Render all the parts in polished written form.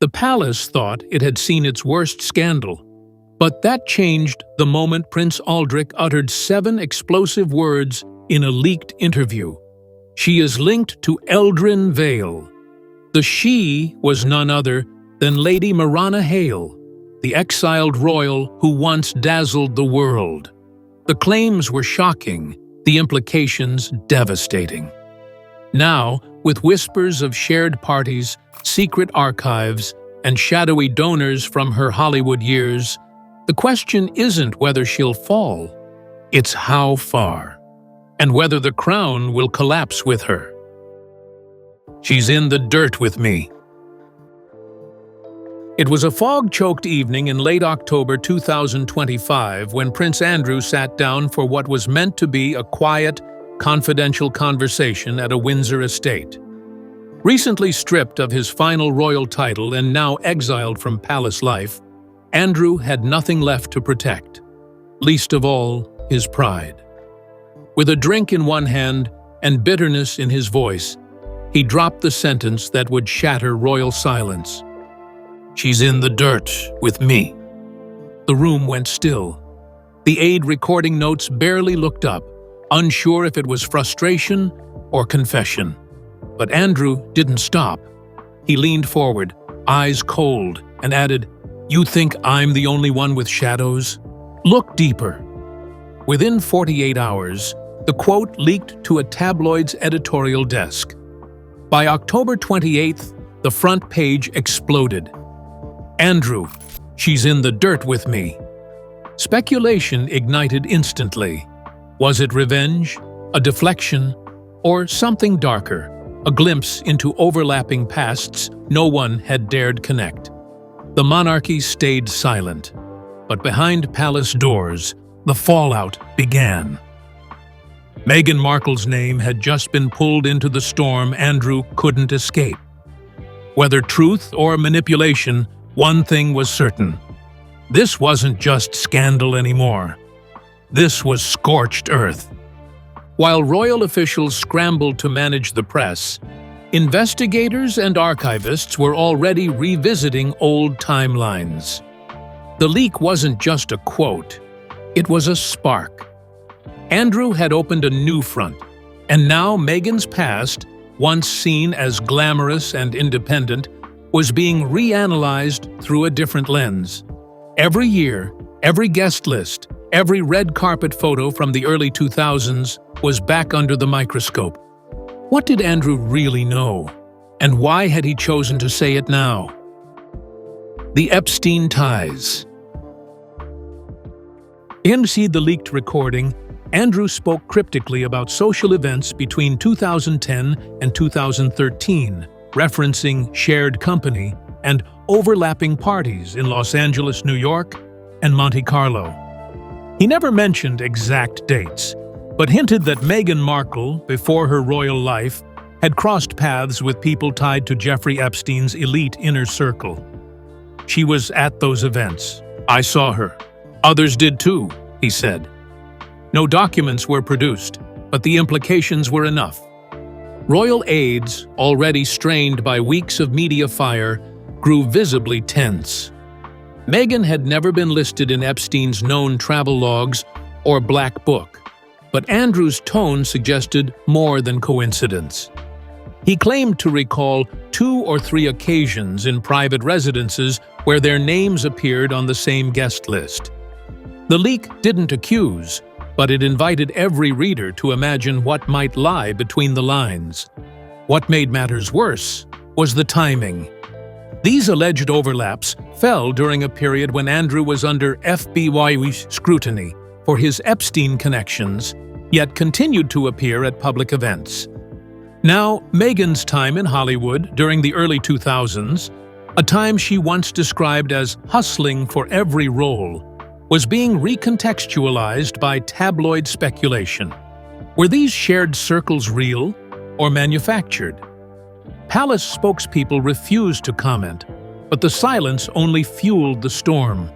The palace thought it had seen its worst scandal, but that changed the moment Prince Aldrich uttered 7 explosive words in a leaked interview. She is linked to Eldrin Vale. The she was none other than Lady Marana Hale, the exiled royal who once dazzled the world. The claims were shocking, the implications devastating. Now, with whispers of shared parties, secret archives, and shadowy donors from her Hollywood years, the question isn't whether she'll fall, it's how far, and whether the crown will collapse with her. She's in the dirt with me. It was a fog-choked evening in late October 2025 when Prince Andrew sat down for what was meant to be a quiet, confidential conversation at a Windsor estate. Recently stripped of his final royal title and now exiled from palace life, Andrew had nothing left to protect, least of all his pride. With a drink in one hand and bitterness in his voice, he dropped the sentence that would shatter royal silence. "She's in the dirt with me." The room went still. The aide recording notes barely looked up, unsure if it was frustration or confession. But Andrew didn't stop. He leaned forward, eyes cold, and added, "You think I'm the only one with shadows? Look deeper." Within 48 hours, the quote leaked to a tabloid's editorial desk. By October 28th, the front page exploded. "Andrew, she's in the dirt with me." Speculation ignited instantly. Was it revenge, a deflection, or something darker, a glimpse into overlapping pasts no one had dared connect? The monarchy stayed silent, but behind palace doors, the fallout began. Meghan Markle's name had just been pulled into the storm Andrew couldn't escape. Whether truth or manipulation, one thing was certain. This wasn't just scandal anymore. This was scorched earth. While royal officials scrambled to manage the press, investigators and archivists were already revisiting old timelines. The leak wasn't just a quote, it was a spark. Andrew had opened a new front, and now Meghan's past, once seen as glamorous and independent, was being reanalyzed through a different lens. Every year, every guest list, every red carpet photo from the early 2000s was back under the microscope. What did Andrew really know? And why had he chosen to say it now? The Epstein ties. In the leaked recording, Andrew spoke cryptically about social events between 2010 and 2013, referencing shared company and overlapping parties in Los Angeles, New York, and Monte Carlo. He never mentioned exact dates, but hinted that Meghan Markle, before her royal life, had crossed paths with people tied to Jeffrey Epstein's elite inner circle. "She was at those events. I saw her. Others did too," he said. No documents were produced, but the implications were enough. Royal aides, already strained by weeks of media fire, grew visibly tense. Meghan had never been listed in Epstein's known travel logs or black book, but Andrew's tone suggested more than coincidence. He claimed to recall 2 or 3 occasions in private residences where their names appeared on the same guest list. The leak didn't accuse, but it invited every reader to imagine what might lie between the lines. What made matters worse was the timing. These alleged overlaps fell during a period when Andrew was under FBI scrutiny for his Epstein connections, yet continued to appear at public events. Now, Meghan's time in Hollywood during the early 2000s, a time she once described as hustling for every role, was being recontextualized by tabloid speculation. Were these shared circles real or manufactured? Palace spokespeople refused to comment, but the silence only fueled the storm.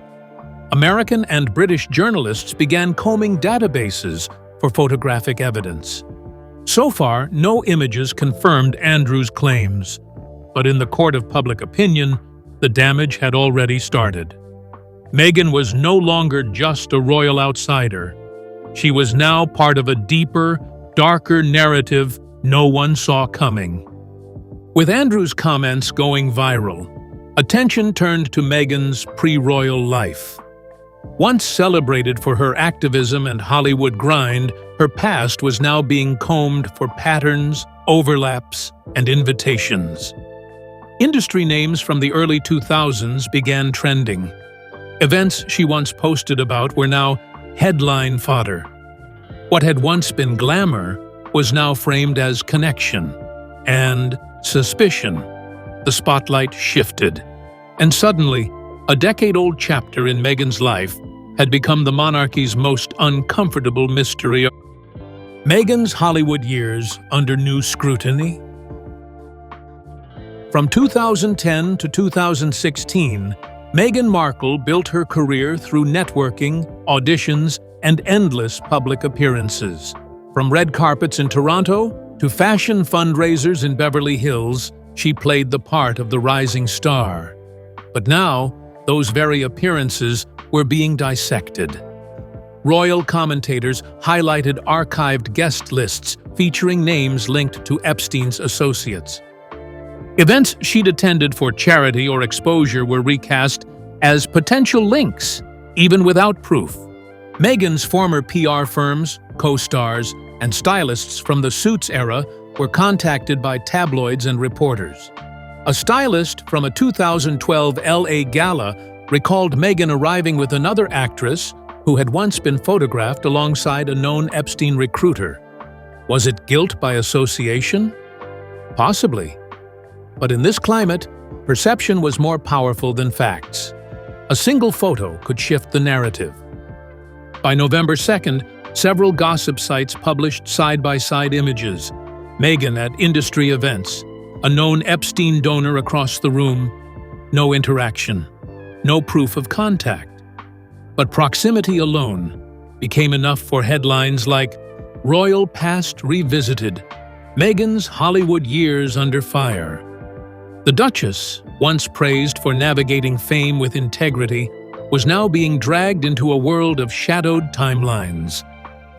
American and British journalists began combing databases for photographic evidence. So far, no images confirmed Andrew's claims, but in the court of public opinion, the damage had already started. Meghan was no longer just a royal outsider. She was now part of a deeper, darker narrative no one saw coming. With Andrew's comments going viral, attention turned to Meghan's pre-royal life. Once celebrated for her activism and Hollywood grind, her past was now being combed for patterns, overlaps, and invitations. Industry names from the early 2000s began trending. Events she once posted about were now headline fodder. What had once been glamour was now framed as connection and suspicion. The spotlight shifted, and suddenly, a decade-old chapter in Meghan's life had become the monarchy's most uncomfortable mystery. Meghan's Hollywood years under new scrutiny. From 2010 to 2016, Meghan Markle built her career through networking, auditions, and endless public appearances. From red carpets in Toronto to fashion fundraisers in Beverly Hills, she played the part of the rising star. But now, those very appearances were being dissected. Royal commentators highlighted archived guest lists featuring names linked to Epstein's associates. Events she'd attended for charity or exposure were recast as potential links, even without proof. Meghan's former PR firms, co-stars, and stylists from the Suits era were contacted by tabloids and reporters. A stylist from a 2012 LA gala recalled Meghan arriving with another actress who had once been photographed alongside a known Epstein recruiter. Was it guilt by association? Possibly. But in this climate, perception was more powerful than facts. A single photo could shift the narrative. By November 2nd, several gossip sites published side-by-side images. Meghan at industry events, a known Epstein donor across the room, no interaction, no proof of contact. But proximity alone became enough for headlines like "Royal Past Revisited, Meghan's Hollywood Years Under Fire." The Duchess, once praised for navigating fame with integrity, was now being dragged into a world of shadowed timelines.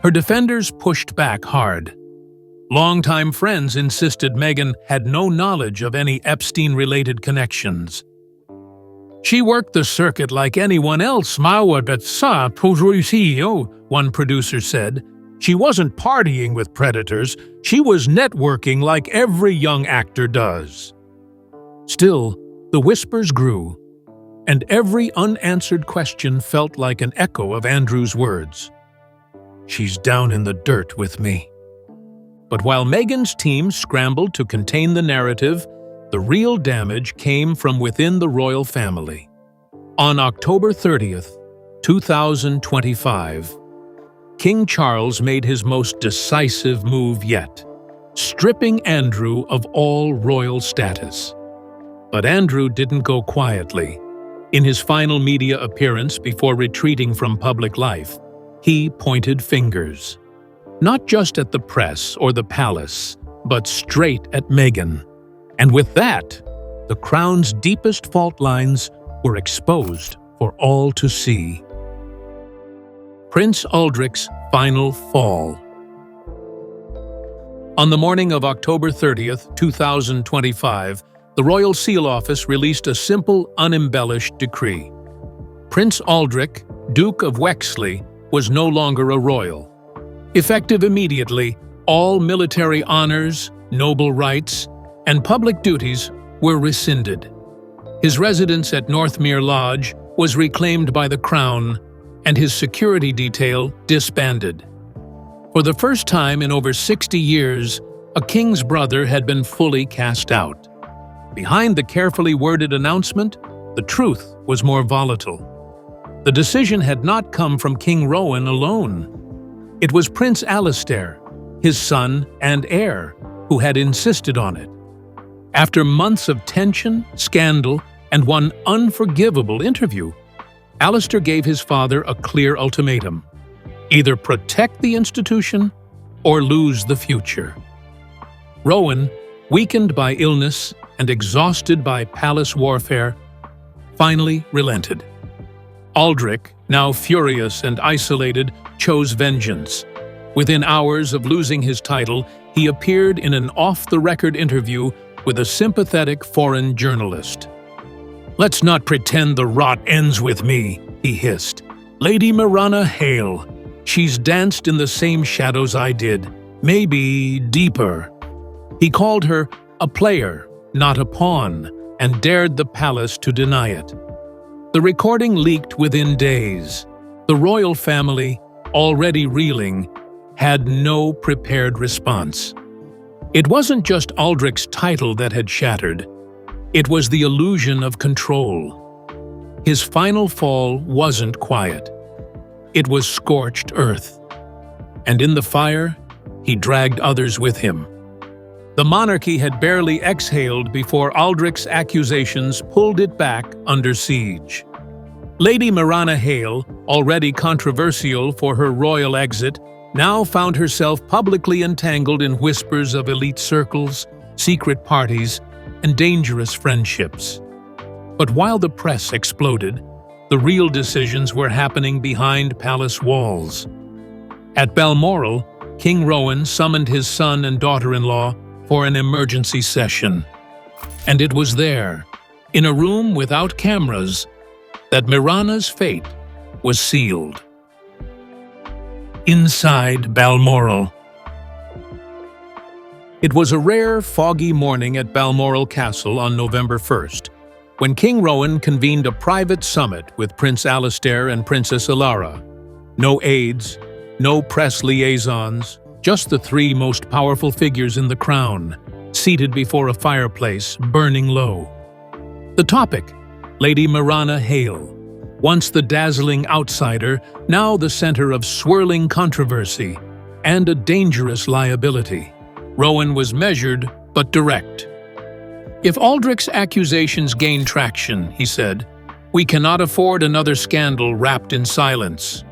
Her defenders pushed back hard. Longtime friends insisted Meghan had no knowledge of any Epstein-related connections. "She worked the circuit like anyone else, one producer said. "She wasn't partying with predators, she was networking like every young actor does." Still, the whispers grew, and every unanswered question felt like an echo of Andrew's words. "She's down in the dirt with me." But while Meghan's team scrambled to contain the narrative, the real damage came from within the royal family. On October 30th, 2025, King Charles made his most decisive move yet, stripping Andrew of all royal status. But Andrew didn't go quietly. In his final media appearance before retreating from public life, he pointed fingers. Not just at the press or the palace, but straight at Meghan. And with that, the crown's deepest fault lines were exposed for all to see. Prince Aldrich's final fall. On the morning of October 30th, 2025, the Royal Seal Office released a simple, unembellished decree. Prince Aldrich, Duke of Wexley, was no longer a royal. Effective immediately, all military honors, noble rights, and public duties were rescinded. His residence at Northmere Lodge was reclaimed by the Crown, and his security detail disbanded. For the first time in over 60 years, a king's brother had been fully cast out. Behind the carefully worded announcement, the truth was more volatile. The decision had not come from King Rowan alone. It was Prince Alastair, his son and heir, who had insisted on it. After months of tension, scandal, and one unforgivable interview, Alastair gave his father a clear ultimatum: either protect the institution or lose the future. Rowan, weakened by illness and exhausted by palace warfare, finally relented. Aldrich, now furious and isolated, chose vengeance. Within hours of losing his title, he appeared in an off-the-record interview with a sympathetic foreign journalist. "Let's not pretend the rot ends with me," he hissed. "Lady Marana Hale. She's danced in the same shadows I did, maybe deeper." He called her a player, not a pawn, and dared the palace to deny it. The recording leaked within days. The royal family, already reeling, had no prepared response. It wasn't just Aldrich's title that had shattered. It was the illusion of control. His final fall wasn't quiet. It was scorched earth. And in the fire, he dragged others with him. The monarchy had barely exhaled before Aldrich's accusations pulled it back under siege. Lady Marana Hale, already controversial for her royal exit, now found herself publicly entangled in whispers of elite circles, secret parties, and dangerous friendships. But while the press exploded, the real decisions were happening behind palace walls. At Balmoral, King Rowan summoned his son and daughter-in-law for an emergency session. And it was there, in a room without cameras, that Marana's fate was sealed. Inside Balmoral. It was a rare, foggy morning at Balmoral Castle on November 1st, when King Rowan convened a private summit with Prince Alastair and Princess Ilara. No aides, no press liaisons, just the three most powerful figures in the crown, seated before a fireplace burning low. The topic: Lady Marana Hale. Once the dazzling outsider, now the center of swirling controversy and a dangerous liability. Rowan was measured but direct. "If Aldrich's accusations gain traction," he said, "we cannot afford another scandal wrapped in silence."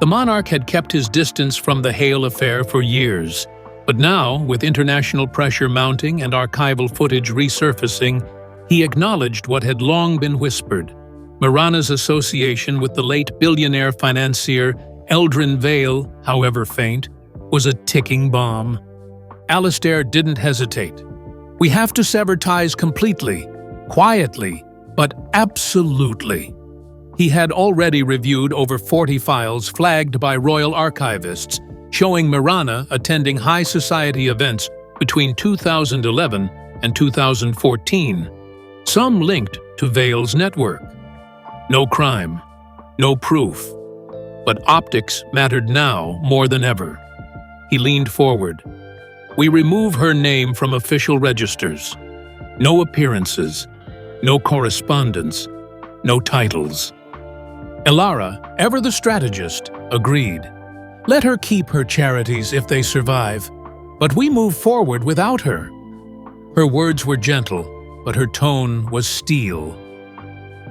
The monarch had kept his distance from the Hale affair for years, but now, with international pressure mounting and archival footage resurfacing, he acknowledged what had long been whispered. Marana's association with the late billionaire financier Eldrin Vale, however faint, was a ticking bomb. Alastair didn't hesitate. "We have to sever ties completely, quietly, but absolutely." He had already reviewed over 40 files flagged by royal archivists, showing Marana attending high society events between 2011 and 2014, some linked to Vale's network. No crime, no proof, but optics mattered now more than ever. He leaned forward. "We remove her name from official registers. No appearances, no correspondence, no titles." Ilara, ever the strategist, agreed. "Let her keep her charities if they survive, but we move forward without her." Her words were gentle, but her tone was steel.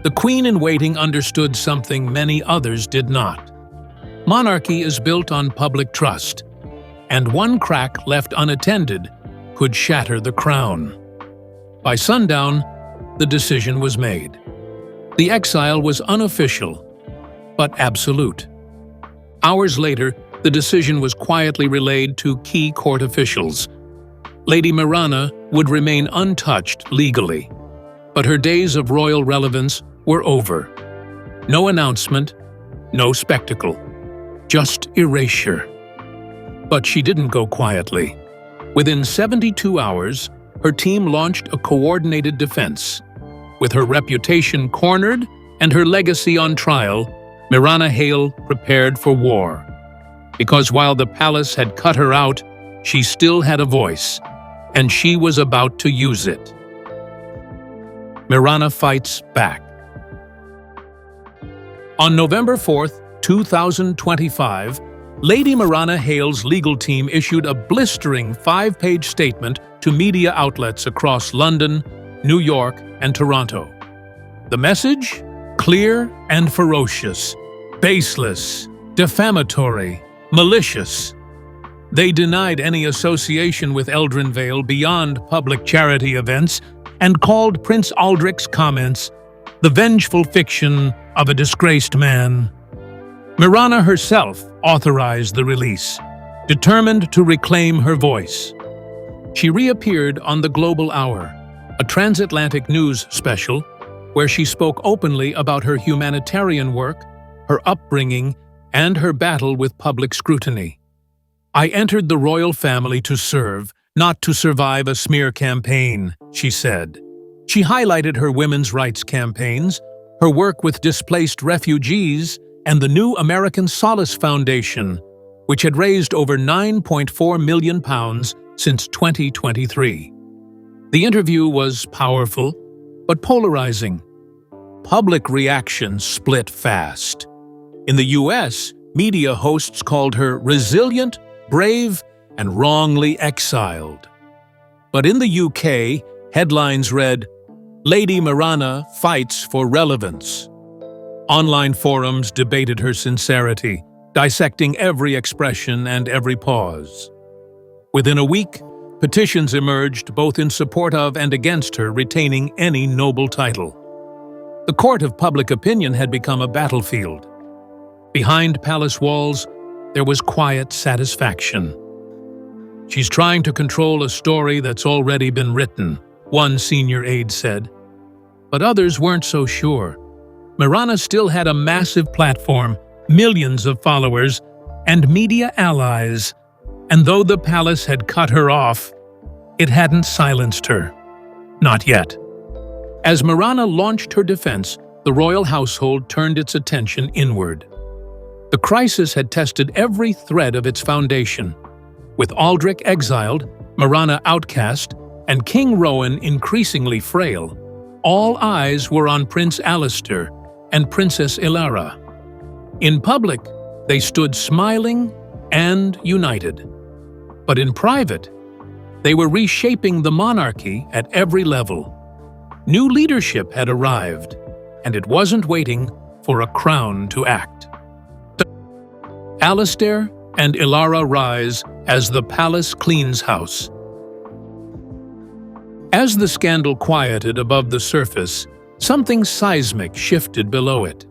The Queen-in-Waiting understood something many others did not. Monarchy is built on public trust, and one crack left unattended could shatter the crown. By sundown, the decision was made. The exile was unofficial, but absolute. Hours later, the decision was quietly relayed to key court officials. Lady Marana would remain untouched legally, but her days of royal relevance were over. No announcement, no spectacle, just erasure. But she didn't go quietly. Within 72 hours, her team launched a coordinated defense. With her reputation cornered and her legacy on trial, Marana Hale prepared for war. Because while the palace had cut her out, she still had a voice, and she was about to use it. Marana fights back. On November 4th, 2025, Lady Marana Hale's legal team issued a blistering 5-page statement to media outlets across London, New York, and Toronto. The message? Clear and ferocious, baseless, defamatory, malicious. They denied any association with Eldrin Vale beyond public charity events and called Prince Aldrich's comments the vengeful fiction of a disgraced man. Mirana herself authorized the release, determined to reclaim her voice. She reappeared on the Global Hour, a transatlantic news special where she spoke openly about her humanitarian work, her upbringing, and her battle with public scrutiny. "I entered the royal family to serve, not to survive a smear campaign," she said. She highlighted her women's rights campaigns, her work with displaced refugees, and the new American Solace Foundation, which had raised over £9.4 million since 2023. The interview was powerful, but polarizing. Public reactions split fast. In the US, media hosts called her resilient, brave, and wrongly exiled. But in the UK, headlines read, "Lady Mirana fights for relevance." Online forums debated her sincerity, dissecting every expression and every pause. Within a week, petitions emerged both in support of and against her retaining any noble title. The court of public opinion had become a battlefield. Behind palace walls, there was quiet satisfaction. "She's trying to control a story that's already been written," one senior aide said. But others weren't so sure. Mirana still had a massive platform, millions of followers, and media allies, and though the palace had cut her off, it hadn't silenced her. Not yet. As Mirana launched her defense, the royal household turned its attention inward. The crisis had tested every thread of its foundation. With Aldrich exiled, Mirana outcast, and King Rowan increasingly frail, all eyes were on Prince Alistair and Princess Ilara. In public, they stood smiling and united. But in private, they were reshaping the monarchy at every level. New leadership had arrived, and it wasn't waiting for a crown to act. Alistair and Ilara rise as the palace cleans house. As the scandal quieted above the surface, something seismic shifted below it.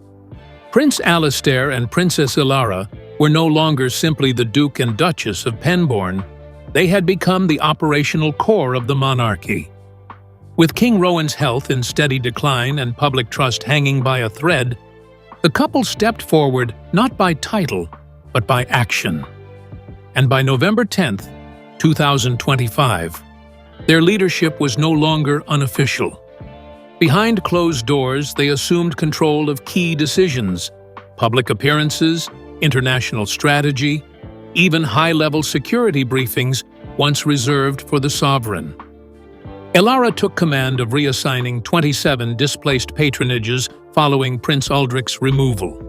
Prince Alistair and Princess Ilara were no longer simply the Duke and Duchess of Penbourne. They had become the operational core of the monarchy. With King Rowan's health in steady decline and public trust hanging by a thread, the couple stepped forward not by title, but by action. And by November 10, 2025, their leadership was no longer unofficial. Behind closed doors, they assumed control of key decisions, public appearances, international strategy, even high-level security briefings once reserved for the sovereign. Ilara took command of reassigning 27 displaced patronages following Prince Aldrich's removal.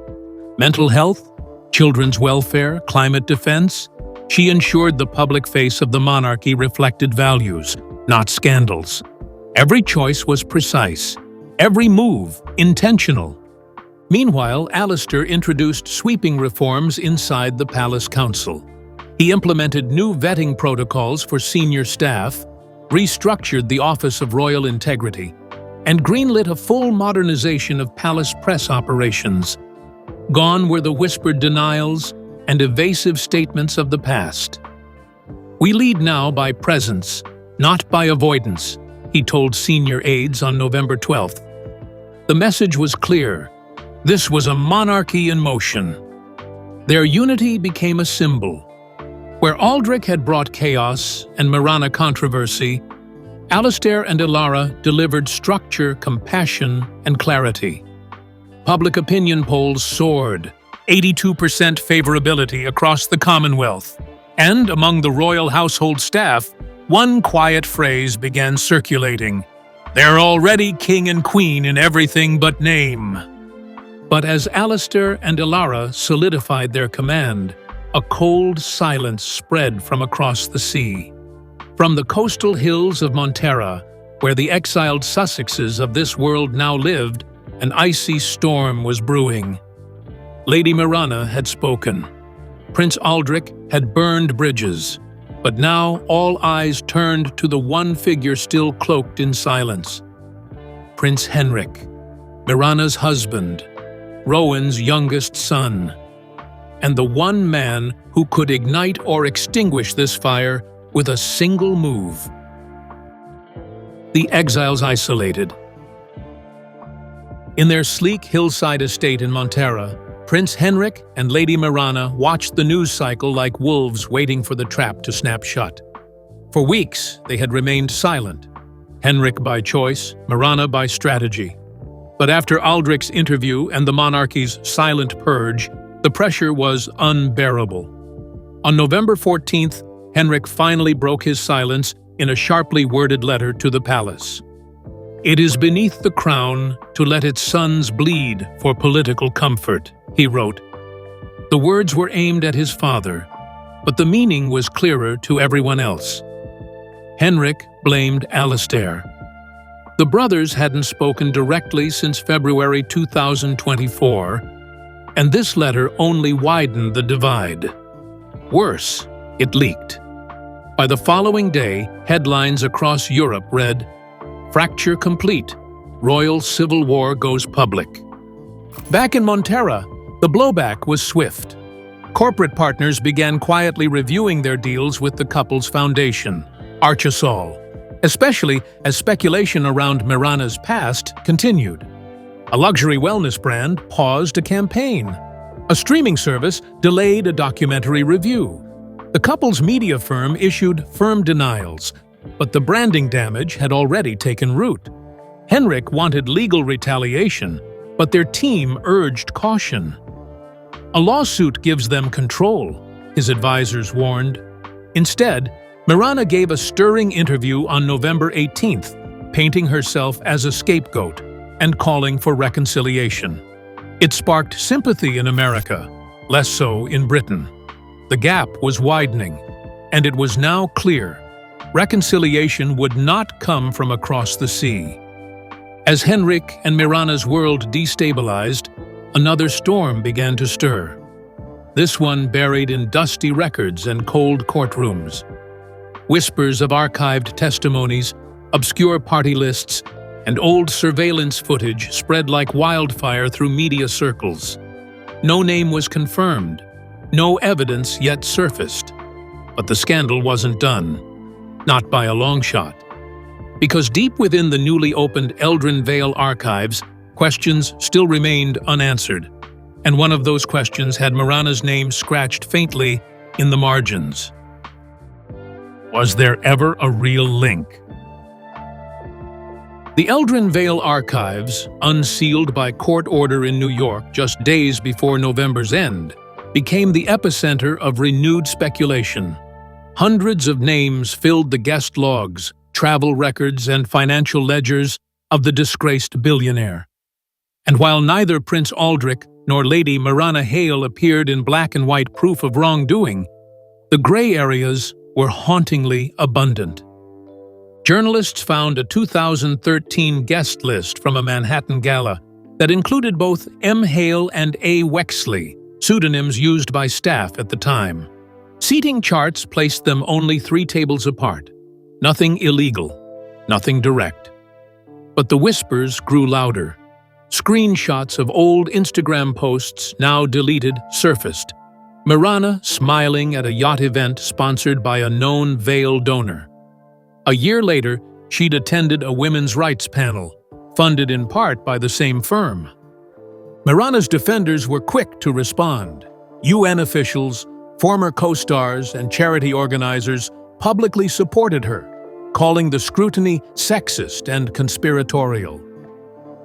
Mental health, children's welfare, climate defense, she ensured the public face of the monarchy reflected values, not scandals. Every choice was precise, every move intentional. Meanwhile, Alistair introduced sweeping reforms inside the Palace Council. He implemented new vetting protocols for senior staff, restructured the Office of Royal Integrity, and greenlit a full modernization of palace press operations. Gone were the whispered denials and evasive statements of the past. "We lead now by presence, not by avoidance," he told senior aides on November 12th. The message was clear. This was a monarchy in motion. Their unity became a symbol. Where Aldrich had brought chaos and Mirana controversy, Alistair and Ilara delivered structure, compassion, and clarity. Public opinion polls soared, 82% favorability across the Commonwealth. And among the royal household staff, one quiet phrase began circulating: "They're already king and queen in everything but name." But as Alistair and Ilara solidified their command, a cold silence spread from across the sea. From the coastal hills of Montera, where the exiled Sussexes of this world now lived, an icy storm was brewing. Lady Mirana had spoken. Prince Aldrich had burned bridges, but now all eyes turned to the one figure still cloaked in silence: Prince Henrik. Mirana's husband, Rowan's youngest son, and the one man who could ignite or extinguish this fire with a single move. The exiles isolated. In their sleek hillside estate in Montera, Prince Henrik and Lady Mirana watched the news cycle like wolves waiting for the trap to snap shut. For weeks, they had remained silent, Henrik by choice, Mirana by strategy. But after Aldrich's interview and the monarchy's silent purge, the pressure was unbearable. On November 14th, Henrik finally broke his silence in a sharply worded letter to the palace. "It is beneath the crown to let its sons bleed for political comfort," he wrote. The words were aimed at his father, but the meaning was clearer to everyone else. Henrik blamed Alastair. The brothers hadn't spoken directly since February 2024, and this letter only widened the divide. Worse, it leaked. By the following day, headlines across Europe read, "Fracture complete. Royal civil war goes public." Back in Montera, the blowback was swift. Corporate partners began quietly reviewing their deals with the couple's foundation, Archesol, especially as speculation around Mirana's past continued. A luxury wellness brand paused a campaign. A streaming service delayed a documentary review. The couple's media firm issued firm denials, but the branding damage had already taken root. Henrik wanted legal retaliation, but their team urged caution. "A lawsuit gives them control," his advisors warned. Instead, Mirana gave a stirring interview on November 18th, painting herself as a scapegoat and calling for reconciliation. It sparked sympathy in America, less so in Britain. The gap was widening, and it was now clear reconciliation would not come from across the sea. As Henrik and Mirana's world destabilized, another storm began to stir. This one buried in dusty records and cold courtrooms. Whispers of archived testimonies, obscure party lists, and old surveillance footage spread like wildfire through media circles. No name was confirmed, no evidence yet surfaced. But the scandal wasn't done, not by a long shot. Because deep within the newly opened Eldrin Vale archives, questions still remained unanswered. And one of those questions had Mirana's name scratched faintly in the margins. Was there ever a real link? The Eldrin Vale archives, unsealed by court order in New York just days before November's end, became the epicenter of renewed speculation. Hundreds of names filled the guest logs, travel records, and financial ledgers of the disgraced billionaire. And while neither Prince Aldrich nor Lady Mirana Hale appeared in black and white proof of wrongdoing, the gray areas were hauntingly abundant. Journalists found a 2013 guest list from a Manhattan gala that included both M. Hale and A. Wexley, pseudonyms used by staff at the time. Seating charts placed them only 3 tables apart. Nothing illegal, nothing direct. But the whispers grew louder. Screenshots of old Instagram posts, now deleted, surfaced. Mirana smiling at a yacht event sponsored by a known Vale donor. A year later, she'd attended a women's rights panel, funded in part by the same firm. Mirana's defenders were quick to respond. UN officials, former co-stars, and charity organizers publicly supported her, calling the scrutiny sexist and conspiratorial.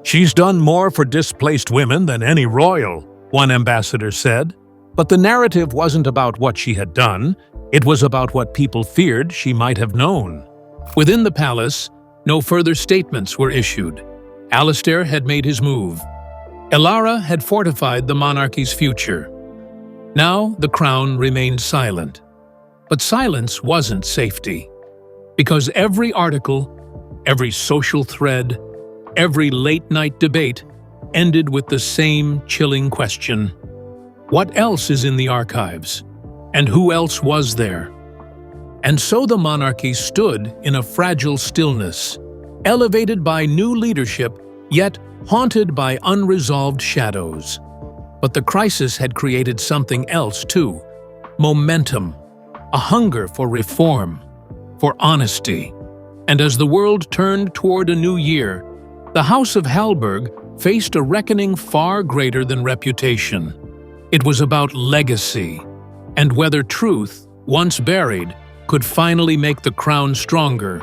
"She's done more for displaced women than any royal," one ambassador said. But the narrative wasn't about what she had done, it was about what people feared she might have known. Within the palace, no further statements were issued. Alastair had made his move. Elara had fortified the monarchy's future. Now the crown remained silent. But silence wasn't safety. Because every article, every social thread, every late-night debate ended with the same chilling question. What else is in the archives? And who else was there? And so the monarchy stood in a fragile stillness, elevated by new leadership, yet haunted by unresolved shadows. But the crisis had created something else too: momentum, a hunger for reform, for honesty. And as the world turned toward a new year, the House of Hallberg faced a reckoning far greater than reputation. It was about legacy, and whether truth, once buried, could finally make the crown stronger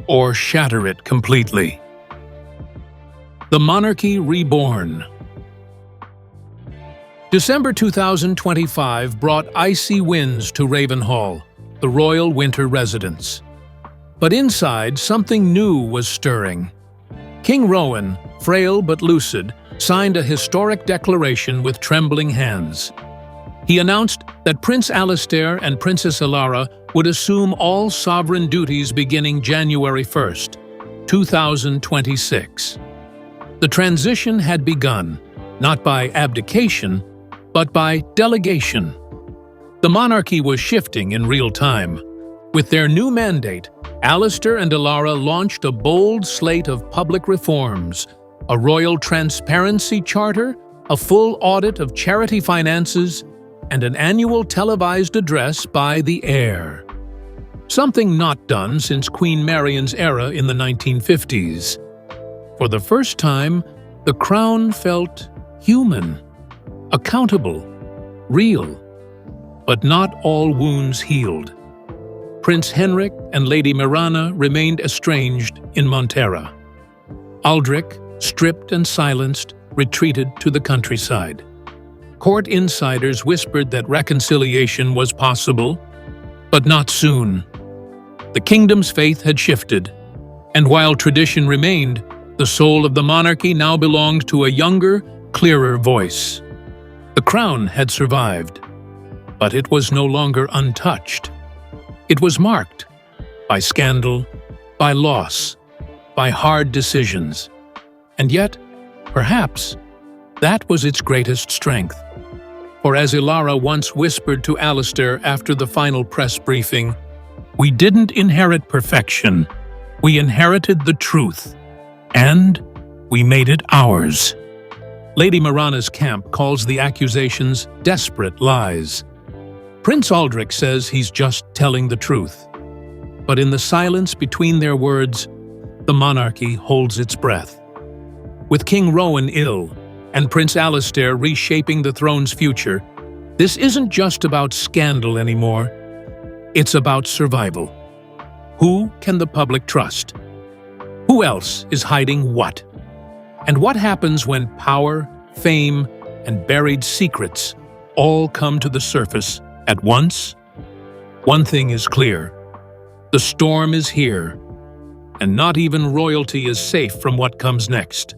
or shatter it completely. The Monarchy Reborn. December 2025 brought icy winds to Ravenhall, the royal winter residence. But inside, something new was stirring. King Rowan, frail but lucid, signed a historic declaration with trembling hands. He announced that Prince Alastair and Princess Ilara would assume all sovereign duties beginning January 1st, 2026. The transition had begun, not by abdication, but by delegation. The monarchy was shifting in real time. With their new mandate, Alastair and Ilara launched a bold slate of public reforms: a royal transparency charter, a full audit of charity finances, and an annual televised address by the heir. Something not done since Queen Marian's era in the 1950s. For the first time, the crown felt human, accountable, real. But not all wounds healed. Prince Henrik and Lady Mirana remained estranged in Montera. Aldrich, stripped and silenced, retreated to the countryside. Court insiders whispered that reconciliation was possible, but not soon. The kingdom's faith had shifted, and while tradition remained, the soul of the monarchy now belonged to a younger, clearer voice. The crown had survived, but it was no longer untouched. It was marked by scandal, by loss, by hard decisions. And yet, perhaps, that was its greatest strength. For as Ilara once whispered to Alastair after the final press briefing, "We didn't inherit perfection, we inherited the truth, and we made it ours." Lady Mirana's camp calls the accusations desperate lies. Prince Aldrich says he's just telling the truth. But in the silence between their words, the monarchy holds its breath. With King Rowan ill and Prince Alastair reshaping the throne's future, this isn't just about scandal anymore. It's about survival. Who can the public trust? Who else is hiding what? And what happens when power, fame, and buried secrets all come to the surface at once? One thing is clear: the storm is here, and not even royalty is safe from what comes next.